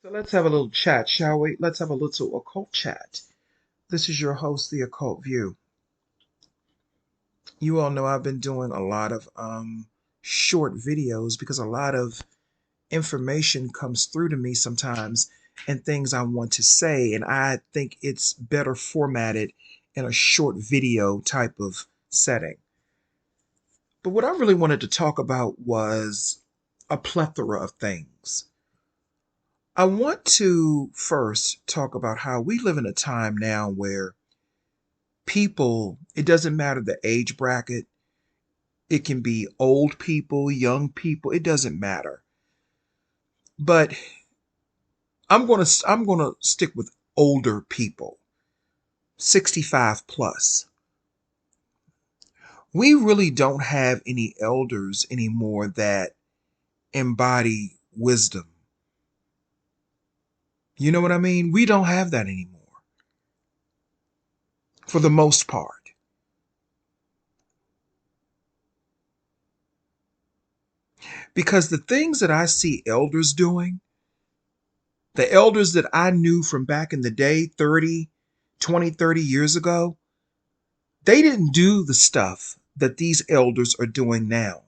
So let's have a little chat, shall we? Let's have a little occult chat. This is your host, The Occult View. You all know I've been doing a lot of short videos because a lot of information comes through to me sometimes and things I want to say, and I think it's better formatted in a short video type of setting. But what I really wanted to talk about was a plethora of things. I want to first talk about how we live in a time now where people, it doesn't matter the age bracket, it can be old people, young people, it doesn't matter. But I'm going to stick with older people, 65 plus. We really don't have any elders anymore that embody wisdom. You know what I mean? We don't have that anymore for the most part. Because the things that I see elders doing, the elders that I knew from back in the day, 30 years ago, they didn't do the stuff that these elders are doing now.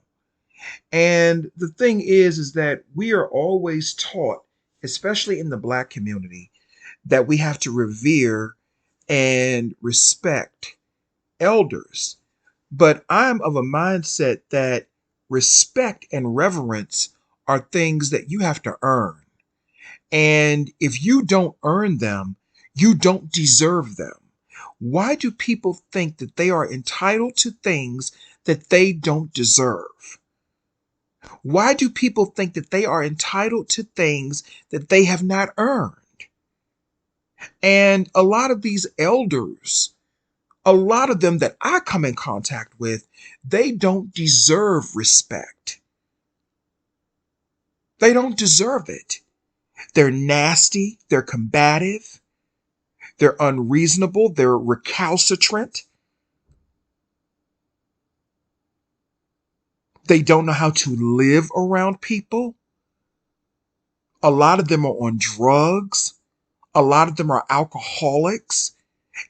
And the thing is that we are always taught, especially in the Black community, that we have to revere and respect elders. But I'm of a mindset that respect and reverence are things that you have to earn. And if you don't earn them, you don't deserve them. Why do people think that they are entitled to things that they don't deserve? Why do people think that they are entitled to things that they have not earned? And a lot of these elders, a lot of them that I come in contact with, they don't deserve respect. They don't deserve it. They're nasty, they're combative, they're unreasonable, they're recalcitrant. They don't know how to live around people. A lot of them are on drugs. A lot of them are alcoholics,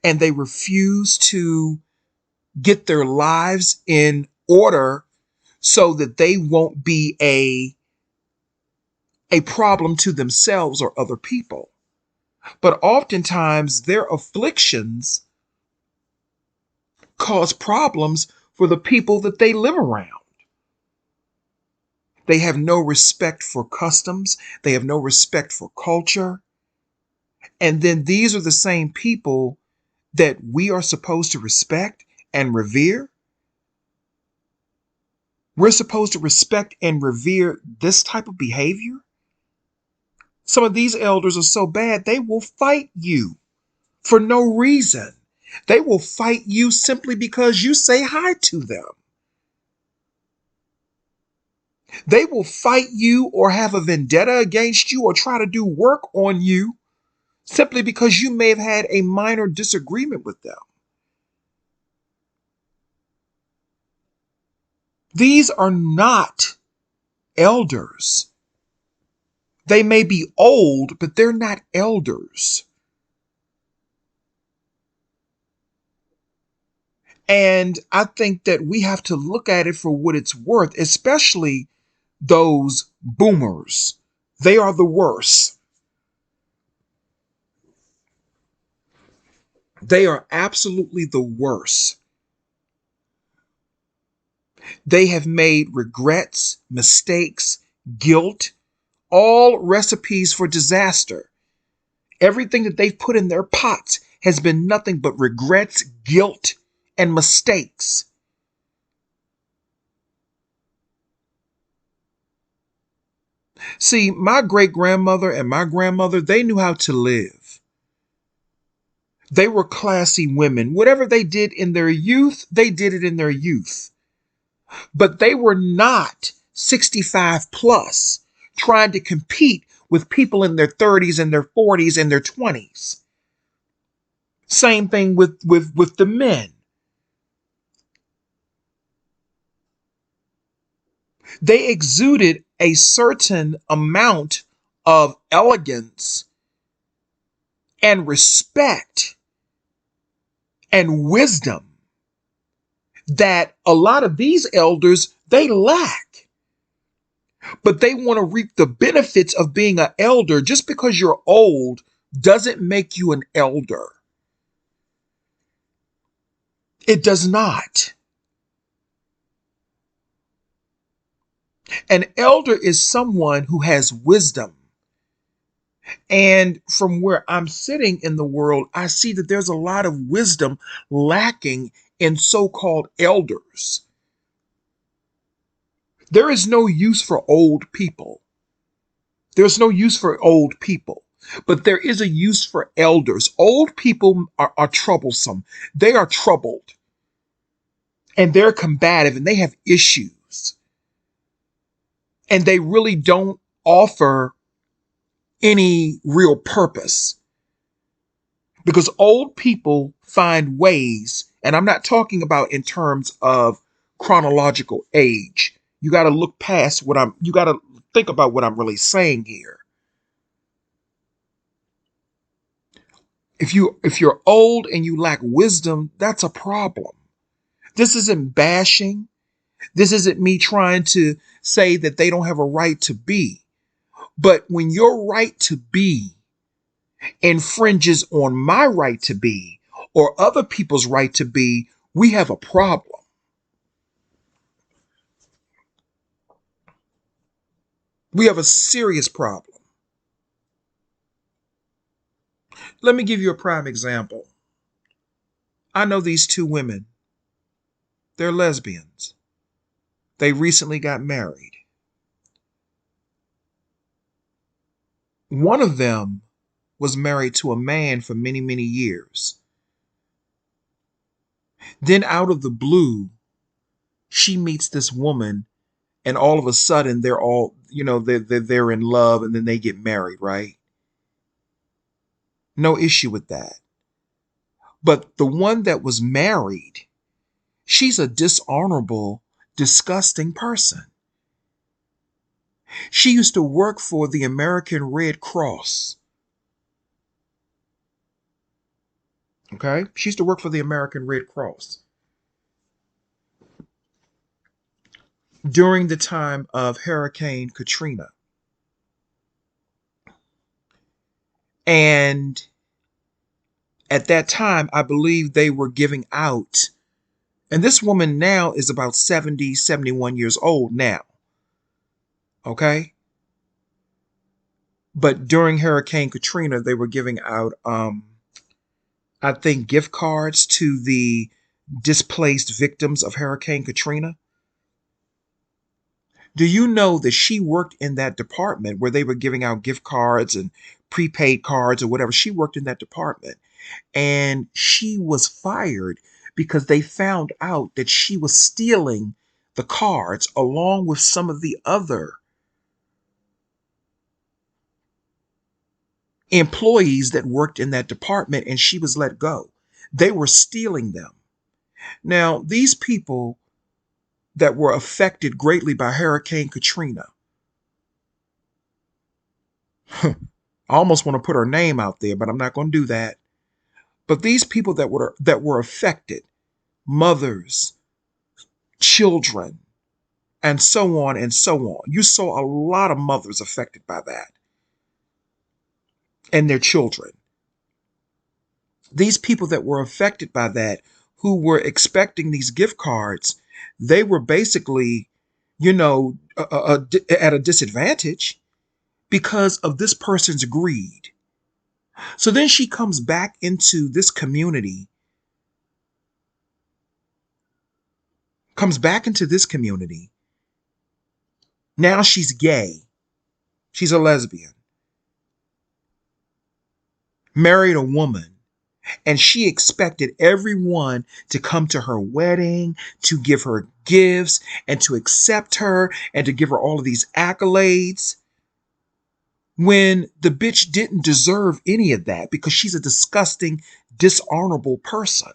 and they refuse to get their lives in order so that they won't be a problem to themselves or other people. But oftentimes their afflictions cause problems for the people that they live around. They have no respect for customs. They have no respect for culture. And then these are the same people that we are supposed to respect and revere. We're supposed to respect and revere this type of behavior. Some of these elders are so bad, they will fight you for no reason. They will fight you simply because you say hi to them. They will fight you or have a vendetta against you or try to do work on you simply because you may have had a minor disagreement with them. These are not elders. They may be old, but they're not elders. And I think that we have to look at it for what it's worth, especially those boomers. They are the worst. They are absolutely the worst. They have made regrets, mistakes, guilt, all recipes for disaster. Everything that they've put in their pots has been nothing but regrets, guilt, and mistakes. See, my great grandmother and my grandmother, they knew how to live. They were classy women. Whatever they did in their youth, they did it in their youth. But they were not 65 plus trying to compete with people in their 30s and their 40s and their 20s. Same thing with the men. They exuded a certain amount of elegance and respect and wisdom that a lot of these elders, they lack. But they want to reap the benefits of being an elder. Just because you're old doesn't make you an elder. It does not. An elder is someone who has wisdom. And from where I'm sitting in the world, I see that there's a lot of wisdom lacking in so-called elders. There is no use for old people. There's no use for old people, but there is a use for elders. Old people are troublesome. They are troubled and they're combative and they have issues. And they really don't offer any real purpose because old people find ways, and I'm not talking about in terms of chronological age. You got to look past you got to think about what I'm really saying here. If you're old and you lack wisdom, that's a problem. This isn't bashing. This isn't me trying to say that they don't have a right to be. But when your right to be infringes on my right to be or other people's right to be, we have a problem. We have a serious problem. Let me give you a prime example. I know these two women. They're lesbians. They recently got married. One of them was married to a man for many, many years. Then out of the blue, she meets this woman, and all of a sudden they're all, they're in love, and then they get married, right? No issue with that. But the one that was married, she's a dishonorable, disgusting person. She used to work for the American Red Cross. Okay? She used to work for the American Red Cross. During the time of Hurricane Katrina. And at that time, I believe they were giving out, and this woman now is about 70, 71 years old now. Okay? But during Hurricane Katrina, they were giving out, I think, gift cards to the displaced victims of Hurricane Katrina. Do you know that she worked in that department where they were giving out gift cards and prepaid cards or whatever? She worked in that department and she was fired because they found out that she was stealing the cards along with some of the other employees that worked in that department, and she was let go. They were stealing them. Now, these people that were affected greatly by Hurricane Katrina, I almost want to put her name out there, but I'm not going to do that. But these people that were affected, mothers, children, and so on and so on. You saw a lot of mothers affected by that and their children. These people that were affected by that, who were expecting these gift cards, they were basically, at a disadvantage because of this person's greed. So then she comes back into this community, comes back into this community. Now she's gay. She's a lesbian. Married a woman. And she expected everyone to come to her wedding, to give her gifts, and to accept her, and to give her all of these accolades. When the bitch didn't deserve any of that because she's a disgusting, dishonorable person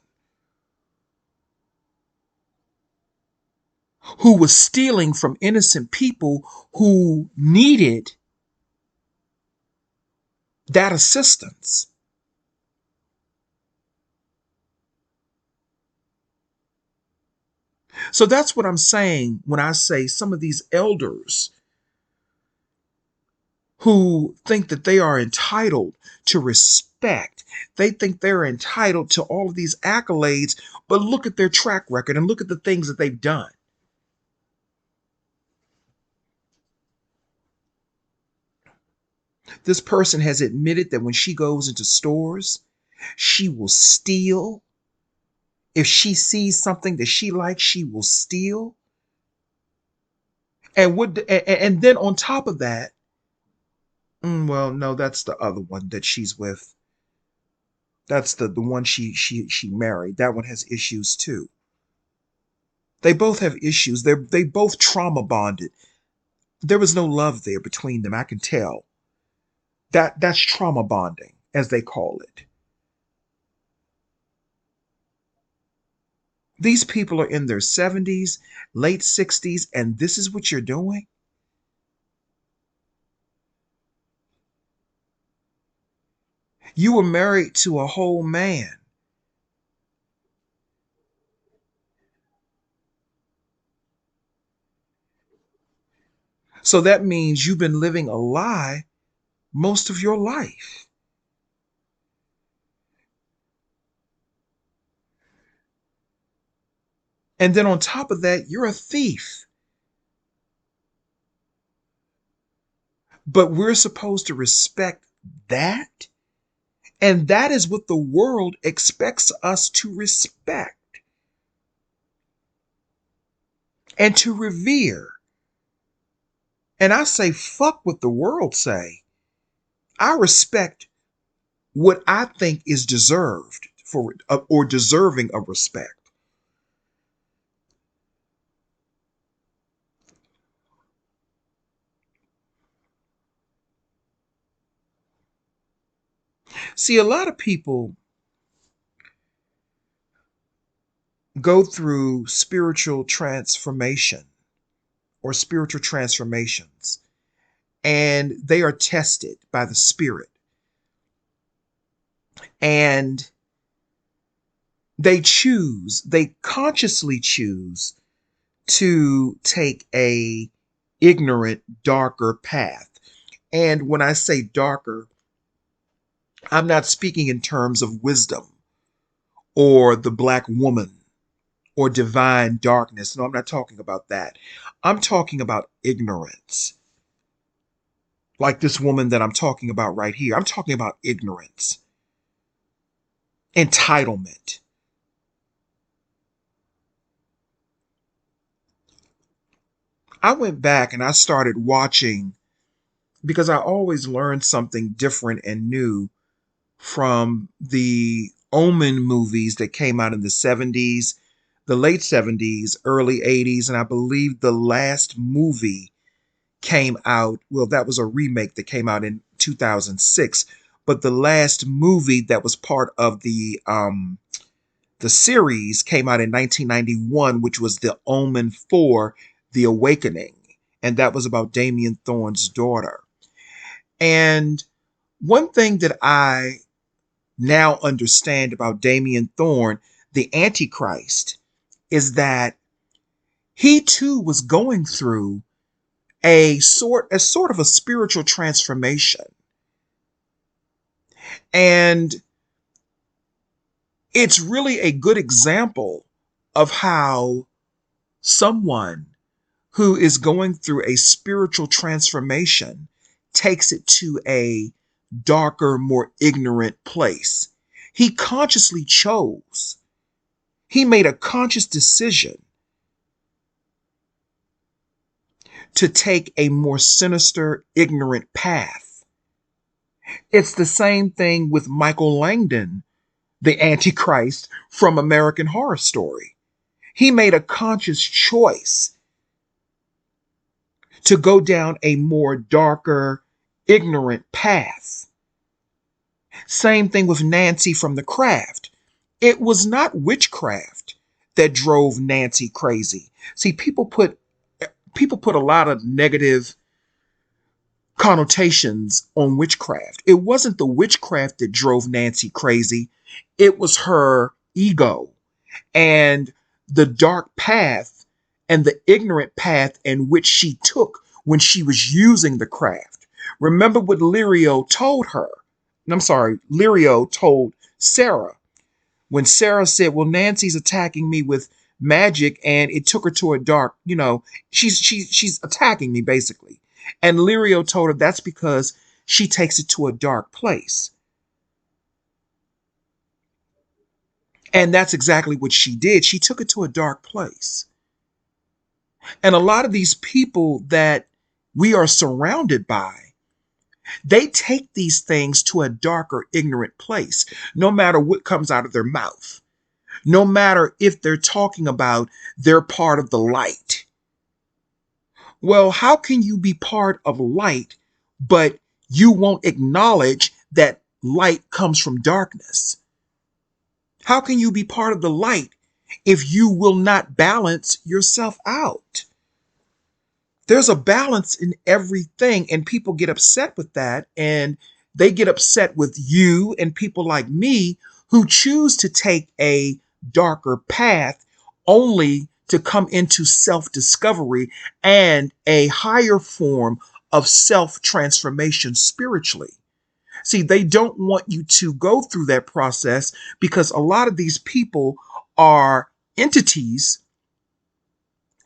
who was stealing from innocent people who needed that assistance. So that's what I'm saying when I say some of these elders who think that they are entitled to respect. They think they're entitled to all of these accolades, but look at their track record and look at the things that they've done. This person has admitted that when she goes into stores, she will steal. If she sees something that she likes, she will steal. And then on top of that, well, no, that's the other one that she's with. That's the one she married. That one has issues too. They both have issues. They both trauma bonded. There was no love there between them. I can tell. That's trauma bonding, as they call it. These people are in their 70s, late 60s, and this is what you're doing? You were married to a whole man. So that means you've been living a lie most of your life. And then on top of that, you're a thief. But we're supposed to respect that? And that is what the world expects us to respect and to revere. And I say, fuck what the world say. I respect what I think is deserved for or deserving of respect. See, a lot of people go through spiritual transformation or spiritual transformations, and they are tested by the Spirit. And they consciously choose to take a ignorant, darker path. And when I say darker, I'm not speaking in terms of wisdom or the black woman or divine darkness. No, I'm not talking about that. I'm talking about ignorance. Like this woman that I'm talking about right here. I'm talking about ignorance, entitlement. I went back and I started watching because I always learned something different and new from the Omen movies that came out in the 70s, the late 70s, early 80s, and I believe the last movie came out, well, that was a remake that came out in 2006, but the last movie that was part of the series came out in 1991, which was The Omen 4, The Awakening, and that was about Damien Thorne's daughter. And one thing that I now understand about Damien Thorne, the Antichrist, is that he too was going through a sort of a spiritual transformation. And it's really a good example of how someone who is going through a spiritual transformation takes it to a darker, more ignorant place. He consciously chose, he made a conscious decision to take a more sinister, ignorant path. It's the same thing with Michael Langdon, the Antichrist from American Horror Story. He made a conscious choice to go down a more darker, ignorant path. Same thing with Nancy from The Craft. It was not witchcraft that drove Nancy crazy. See, people put a lot of negative connotations on witchcraft. It wasn't the witchcraft that drove Nancy crazy. It was her ego and the dark path and the ignorant path in which she took when she was using the craft. Remember what Lirio told her. Lirio told Sarah when Sarah said, "Well, Nancy's attacking me with magic, and it took her to a dark, she's attacking me basically." And Lirio told her that's because she takes it to a dark place. And that's exactly what she did. She took it to a dark place. And a lot of these people that we are surrounded by, they take these things to a dark or ignorant place, no matter what comes out of their mouth, no matter if they're talking about they're part of the light. Well, how can you be part of light, but you won't acknowledge that light comes from darkness? How can you be part of the light if you will not balance yourself out? There's a balance in everything, and people get upset with that, and they get upset with you and people like me who choose to take a darker path only to come into self-discovery and a higher form of self-transformation spiritually. See, they don't want you to go through that process because a lot of these people are entities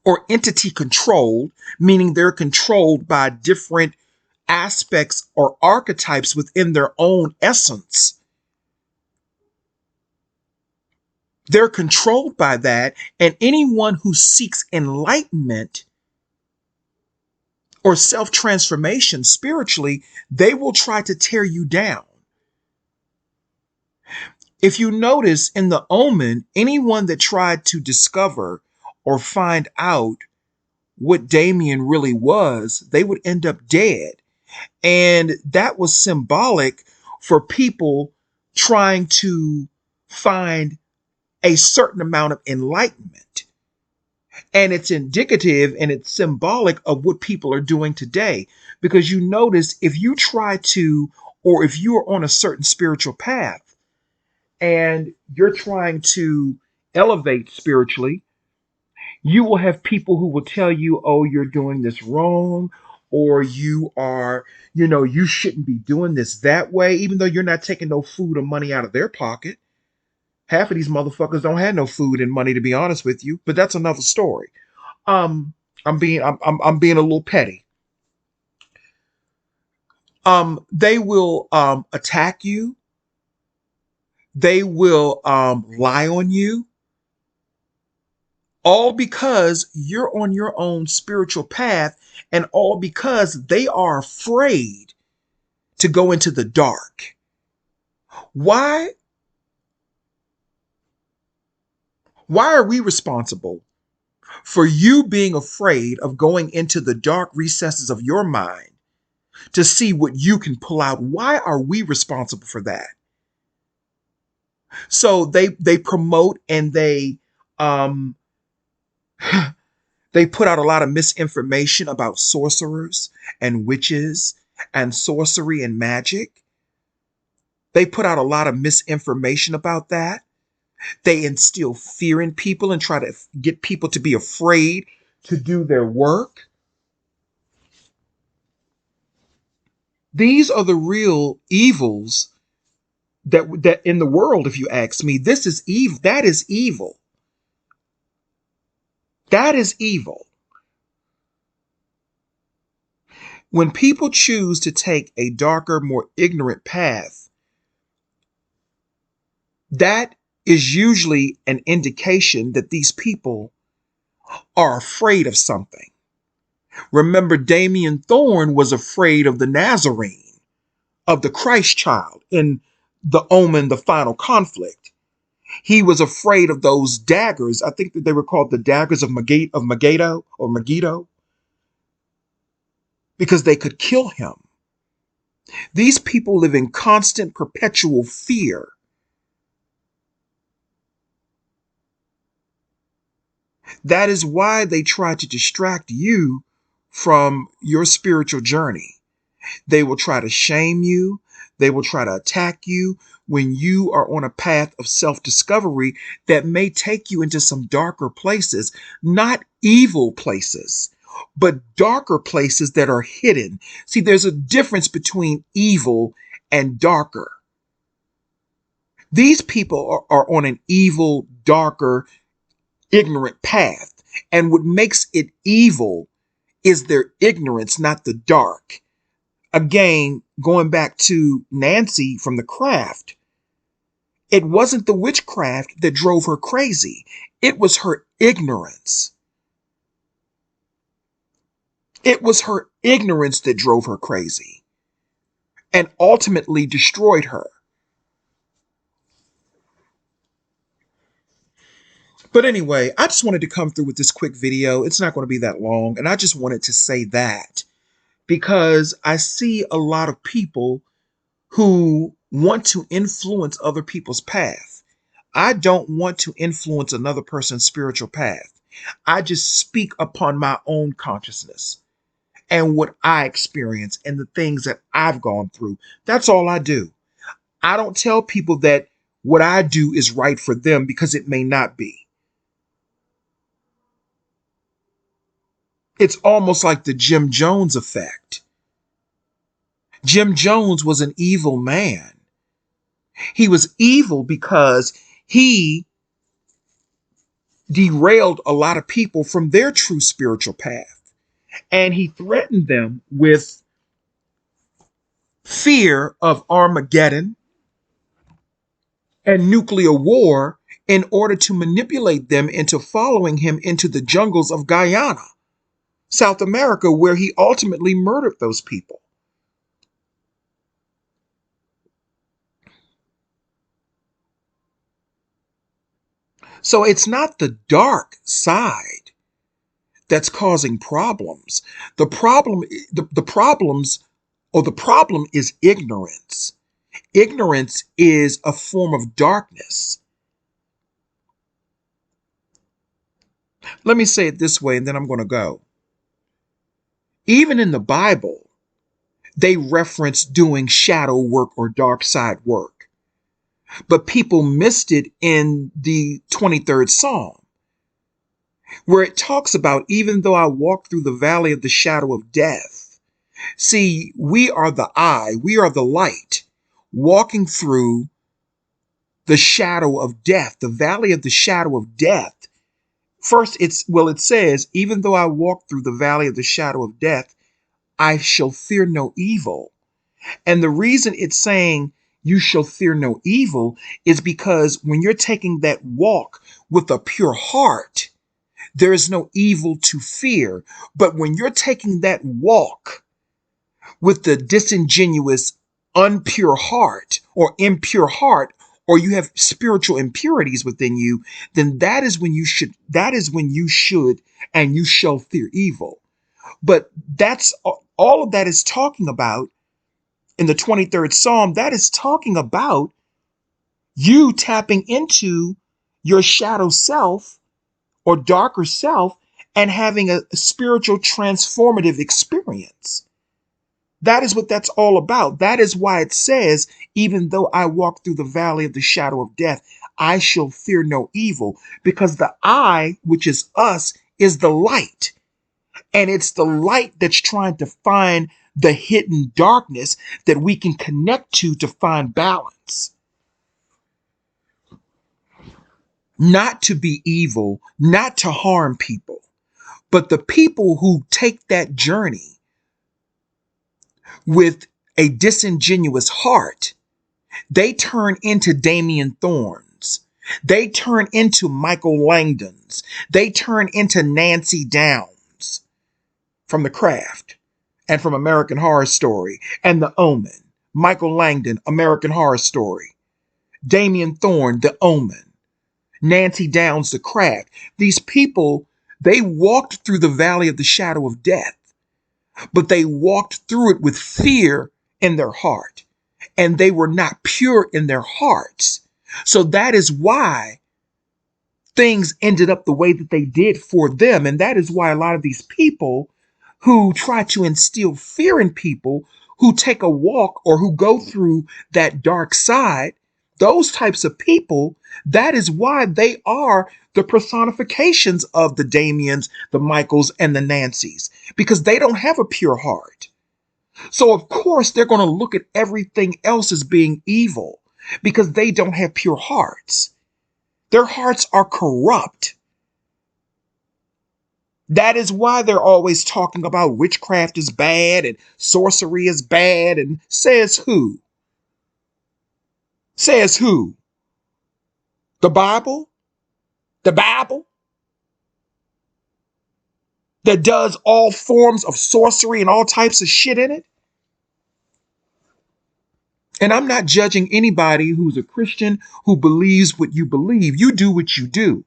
or entity controlled, meaning they're controlled by different aspects or archetypes within their own essence. They're controlled by that, and anyone who seeks enlightenment or self-transformation spiritually, they will try to tear you down. If you notice in the Omen, anyone that tried to discover or find out what Damien really was, they would end up dead. And that was symbolic for people trying to find a certain amount of enlightenment. And it's indicative and it's symbolic of what people are doing today. Because you notice if you try to, or if you are on a certain spiritual path and you're trying to elevate spiritually, you will have people who will tell you, oh, you're doing this wrong, or you are, you shouldn't be doing this that way, even though you're not taking no food or money out of their pocket. Half of these motherfuckers don't have no food and money, to be honest with you, but that's another story. Um, I'm being a little petty. They will attack you. They will lie on you, all because you're on your own spiritual path, and all because they are afraid to go into the dark. Why? Why are we responsible for you being afraid of going into the dark recesses of your mind to see what you can pull out? Why are we responsible for that? So they promote and um they put out a lot of misinformation about sorcerers and witches and sorcery and magic. They put out a lot of misinformation about that. They instill fear in people and try to get people to be afraid to do their work. These are the real evils that in the world, if you ask me. This is evil. That is evil. That is evil. When people choose to take a darker, more ignorant path, that is usually an indication that these people are afraid of something. Remember, Damien Thorne was afraid of the Nazarene, of the Christ child in the Omen, the final conflict. He was afraid of those daggers. I think that they were called the daggers of Megiddo, because they could kill him. These people live in constant, perpetual fear. That is why they try to distract you from your spiritual journey. They will try to shame you. They will try to attack you when you are on a path of self discovery that may take you into some darker places, not evil places, but darker places that are hidden. See, there's a difference between evil and darker. These people are on an evil, darker, ignorant path. And what makes it evil is their ignorance, not the dark. Again, going back to Nancy from the craft, it wasn't the witchcraft that drove her crazy. It was her ignorance. It was her ignorance that drove her crazy and ultimately destroyed her. But anyway, I just wanted to come through with this quick video. It's not going to be that long. And I just wanted to say that because I see a lot of people who want to influence other people's path. I don't want to influence another person's spiritual path. I just speak upon my own consciousness and what I experience and the things that I've gone through. That's all I do. I don't tell people that what I do is right for them because it may not be. It's almost like the Jim Jones effect. Jim Jones was an evil man. He was evil because he derailed a lot of people from their true spiritual path. And he threatened them with fear of Armageddon and nuclear war in order to manipulate them into following him into the jungles of Guyana, South America, where he ultimately murdered those people. So it's not the dark side that's causing problems. The problem is ignorance. Ignorance is a form of darkness. Let me say it this way, and then I'm going to go. Even in the Bible, they reference doing shadow work or dark side work. But people missed it in the 23rd Psalm, where it talks about, even though I walk through the valley of the shadow of death. See, we are the eye, we are the light, walking through the shadow of death, the valley of the shadow of death. First, it says, even though I walk through the valley of the shadow of death, I shall fear no evil. And the reason it's saying you shall fear no evil is because when you're taking that walk with a pure heart, there is no evil to fear. But when you're taking that walk with the disingenuous, unpure heart or impure heart, or you have spiritual impurities within you, then that is when you should and you shall fear evil. But that's all of that is talking about in the 23rd Psalm. That is talking about you tapping into your shadow self or darker self and having a spiritual transformative experience. That is what that's all about. That is why it says, even though I walk through the valley of the shadow of death, I shall fear no evil, because the I, which is us, is the light. And it's the light that's trying to find the hidden darkness that we can connect to find balance. Not to be evil, not to harm people, but the people who take that journey with a disingenuous heart, they turn into Damian Thorns. They turn into Michael Langdons. They turn into Nancy Downs from The Craft and from American Horror Story and The Omen. Michael Langdon, American Horror Story. Damian Thorne, The Omen. Nancy Downs, The Craft. These people, they walked through the valley of the shadow of death, but they walked through it with fear in their heart, and they were not pure in their hearts. So that is why things ended up the way that they did for them. And that is why a lot of these people who try to instill fear in people who take a walk or who go through that dark side, those types of people, that is why they are the personifications of the Damiens, the Michaels, and the Nancys, because they don't have a pure heart. So, of course, they're going to look at everything else as being evil because they don't have pure hearts. Their hearts are corrupt. That is why they're always talking about witchcraft is bad and sorcery is bad. And says who? Says who? The Bible? The Bible? That does all forms of sorcery and all types of shit in it? And I'm not judging anybody who's a Christian who believes what you believe. You do what you do.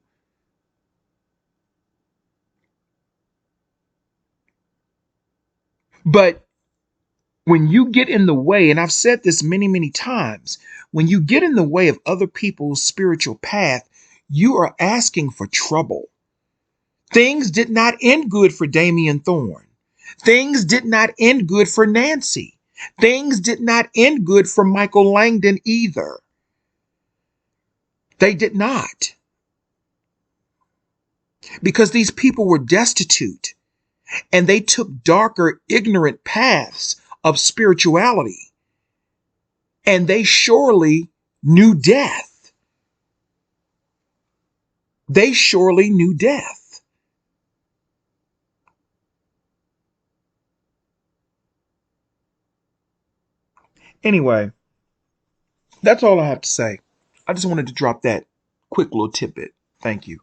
But when you get in the way, and I've said this many, many times, when you get in the way of other people's spiritual path, you are asking for trouble. Things did not end good for Damian Thorne. Things did not end good for Nancy. Things did not end good for Michael Langdon either. They did not. Because these people were destitute and they took darker, ignorant paths of spirituality. And they surely knew death. They surely knew death. Anyway, that's all I have to say. I just wanted to drop that quick little tidbit. Thank you.